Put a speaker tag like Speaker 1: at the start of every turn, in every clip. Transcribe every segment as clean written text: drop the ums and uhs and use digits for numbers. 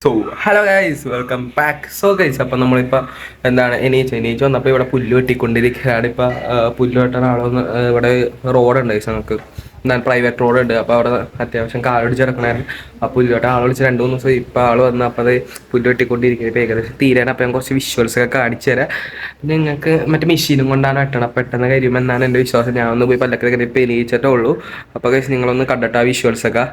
Speaker 1: So hello guys welcome back. So guys അപ്പം നമ്മളിപ്പോൾ എന്താണ് എണീച്ച് വന്നപ്പോൾ ഇവിടെ പുല്ല് വെട്ടിക്കൊണ്ടിരിക്കുകയാണ്. ഇപ്പം പുല്ല് വെട്ടാൻ ആളൊന്ന് ഇവിടെ റോഡുണ്ട് ഗൈസ്, നമുക്ക് എന്താണ് പ്രൈവറ്റ് റോഡുണ്ട്. അപ്പോൾ അവിടെ അത്യാവശ്യം കാലൊടിച്ച് കിടക്കണമായിരുന്നു. ആ പുല്ല് വെട്ടാൻ ആൾ വിളിച്ച് 2-3 ദിവസം ഇപ്പോൾ ആൾ വന്ന് അപ്പോൾ അത് പുല്ല് വെട്ടിക്കൊണ്ടിരിക്കുന്നത്. ഇപ്പോൾ ഏകദേശം തീരാൻ. അപ്പോൾ ഞാൻ കുറച്ച് വിഷ്വൽസൊക്കെ കാണിച്ചു തരാം. നിങ്ങൾക്ക് മറ്റേ മെഷീനും കൊണ്ടാണ് വെട്ടണം, പെട്ടെന്ന് കഴിയുമെന്നാണ് എൻ്റെ വിശ്വാസം. ഞാൻ ഒന്ന് പോയി പല്ലൊക്കെ ഇപ്പോൾ എണീച്ചിട്ടേ ഉള്ളൂ. അപ്പോൾ ഗൈസ് നിങ്ങളൊന്ന് കണ്ടിട്ട് ആ വിഷ്വൽസൊക്കെ.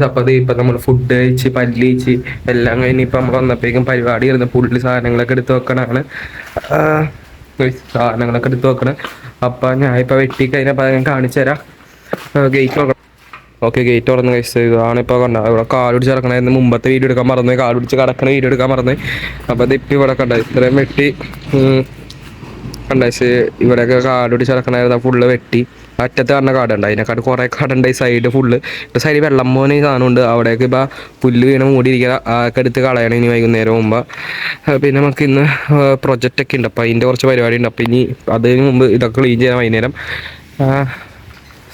Speaker 1: അപ്പോൾ ഇപ്പം നമ്മൾ ഫുഡ് കഴിച്ച് പല്ല് കഴിച്ച് എല്ലാം കഴിഞ്ഞ് ഇപ്പം നമ്മൾ വന്നപ്പോഴേക്കും പരിപാടി ഇരുന്ന് പുള്ളി സാധനങ്ങളൊക്കെ എടുത്ത് വെക്കണതാണ്. സാധനങ്ങളൊക്കെ എടുത്ത് വെക്കണം. അപ്പം ഞാൻ ഇപ്പം വെട്ടി കഴിഞ്ഞപ്പോൾ ഞാൻ കാണിച്ചു തരാം. ഗേറ്റ് തുറക്കണം. ഓക്കെ, ഗേറ്റ് തുറന്ന് കഴിച്ചത് ഇതാണ്. ഇപ്പോൾ കണ്ട ഇവിടെ കാലുപിടിച്ച് കിടക്കണമായിരുന്നു. മുമ്പത്തെ വീഡിയോ എടുക്കാൻ മറന്നു, കാലുപിടിച്ച് കിടക്കണ വീഡിയോ എടുക്കാൻ മറന്നു. അപ്പോൾ അത് ഇപ്പം ഇവിടെ കണ്ട ഇത്രയും വെട്ടി കണ്ടേച്ച് ഇവിടെയൊക്കെ കാലുപിടിച്ച് കിടക്കണമായിരുന്നു. ഫുള്ള് വെട്ടി അറ്റത്ത് കാണുന്ന കാടുണ്ട്, അതിനെക്കാട്ട് കുറേ കാടുണ്ട്. ഈ സൈഡ് ഫുള്ള് സൈഡ് വെള്ളം പോലെ സാധനമുണ്ട്. അവിടേക്ക് ഇപ്പോൾ പുല്ല് വീണ് മൂടിയിരിക്കുക, അതൊക്കെ എടുത്ത് കളയണം ഇനി വൈകുന്നേരം മുമ്പ്. പിന്നെ നമുക്ക് ഇന്ന് പ്രൊജക്റ്റൊക്കെ ഉണ്ട്, അപ്പോൾ അതിൻ്റെ കുറച്ച് പരിപാടി ഉണ്ട്. അപ്പോൾ ഇനി അതിന് മുമ്പ് ഇതൊക്കെ ക്ലീൻ ചെയ്യാൻ വൈകുന്നേരം.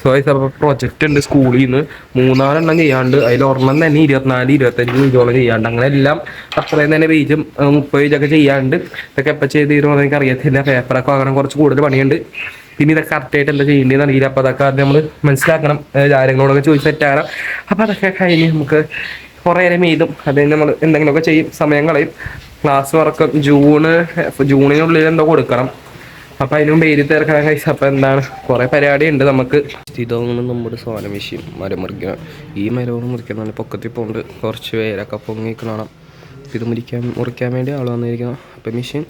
Speaker 1: അപ്പോൾ പ്രൊജക്റ്റ് ഉണ്ട് സ്കൂളിൽ നിന്ന് 3-4 ചെയ്യാണ്ട്, അതിൽ ഒരെണ്ണം തന്നെ 24-25 പേജോളം ചെയ്യാണ്ട്, അങ്ങനെ എല്ലാം അത്രയും തന്നെ പേജും 30 പേജൊക്കെ ചെയ്യാണ്ട്. ഇതൊക്കെ എപ്പോൾ ചെയ്ത് തരുമെന്ന് എനിക്ക് അറിയത്തില്ല. പേപ്പറൊക്കെ വാങ്ങണം, കുറച്ച് കൂടുതൽ പണിയുണ്ട്. പിന്നെ ഇതൊക്കെ കറക്റ്റായിട്ട് എന്താ ചെയ്യേണ്ടതെന്ന് അറിയില്ല. അപ്പോൾ അതൊക്കെ അത് നമ്മൾ മനസ്സിലാക്കണം, കാര്യങ്ങളോടൊക്കെ ചോദിച്ച് സെറ്റാകണം. അപ്പോൾ അതൊക്കെ കഴിഞ്ഞ് നമുക്ക് കുറേ നേരം എഴുതും, അതിന് നമ്മൾ എന്തെങ്കിലുമൊക്കെ ചെയ്യും, സമയം കളയും. ക്ലാസ് വർക്ക് ജൂണിനുള്ളിൽ എന്തോ കൊടുക്കണം. അപ്പം അതിനും പേര് തീർക്കണം കഴിച്ച. അപ്പം എന്താണ് കുറേ പരിപാടി ഉണ്ട് നമുക്ക്. ഇതാണ് നമ്മുടെ സാധന മെഷീൻ, മരം മുറിക്കണം. ഈ മരവും മുറിക്കാൻ നല്ല പൊക്കത്തിൽ പോകുന്നുണ്ട്, കുറച്ച് പേരൊക്കെ പൊങ്ങിക്കണം. ഇത് മുറിക്കാൻ വേണ്ടി ആൾ വന്നിരിക്കണം. അപ്പം മെഷീൻ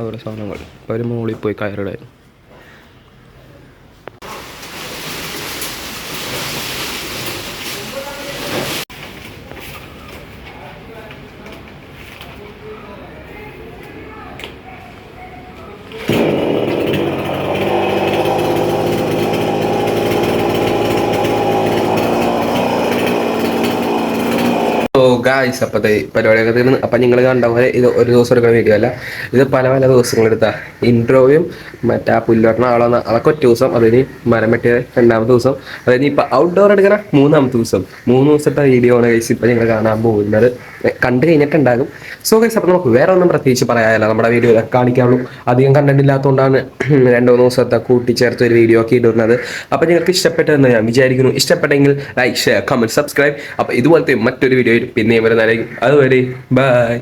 Speaker 1: അവിടെ സാധനങ്ങൾ അപ്പോൾ അവർ മുകളിൽ പോയി കയറിടാൻ. ഗായ്സ് അപ്പോഴത്തെ പരിപാടിയൊക്കെ തീർന്ന്. അപ്പം നിങ്ങൾ കണ്ട പോലെ ഇത് ഒരു ദിവസം എടുക്കുന്ന വീഡിയോ അല്ല, ഇത് പല പല ദിവസങ്ങളെടുത്താൽ ഇൻട്രോയും മറ്റേ ആ പുല്ലോട്ടണ ആളെന്ന അതൊക്കെ ഒറ്റ ദിവസം, അതിന് മരം വെട്ടിയ 2-ാമത്തെ ദിവസം, അതായത് ഇപ്പം ഔട്ട്ഡോർ എടുക്കണ 3-ാമത്തെ ദിവസം. 3 ദിവസത്തെ വീഡിയോ ആണ് ഗൈസ് ഇപ്പം നിങ്ങൾ കാണാൻ പോകുന്നത്. കണ്ടു കഴിഞ്ഞിട്ടുണ്ടാകും. സോ ഗൈസ് അപ്പം നമുക്ക് വേറെ ഒന്നും പ്രത്യേകിച്ച് പറയാനല്ല, നമ്മുടെ വീഡിയോ കാണിക്കാനുള്ളൂ. അധികം കണ്ടന്റ് ഇല്ലാത്തതുകൊണ്ടാണ് 2-3 ദിവസത്തെ കൂട്ടിച്ചേർത്ത് ഒരു വീഡിയോ ഒക്കെ ഇടുന്നത്. അപ്പം നിങ്ങൾക്ക് ഇഷ്ടപ്പെട്ടതെന്ന് ഞാൻ വിചാരിക്കുന്നു. ഇഷ്ടപ്പെട്ടെങ്കിൽ ലൈക്ക്, ഷെയർ, കമന്റ്, സബ്സ്ക്രൈബ്. അപ്പം ഇതുപോലത്തെ മറ്റൊരു വീഡിയോയിൽ പിന്നെയും വരുന്നതായിരിക്കും. അതുവരെ ബൈ.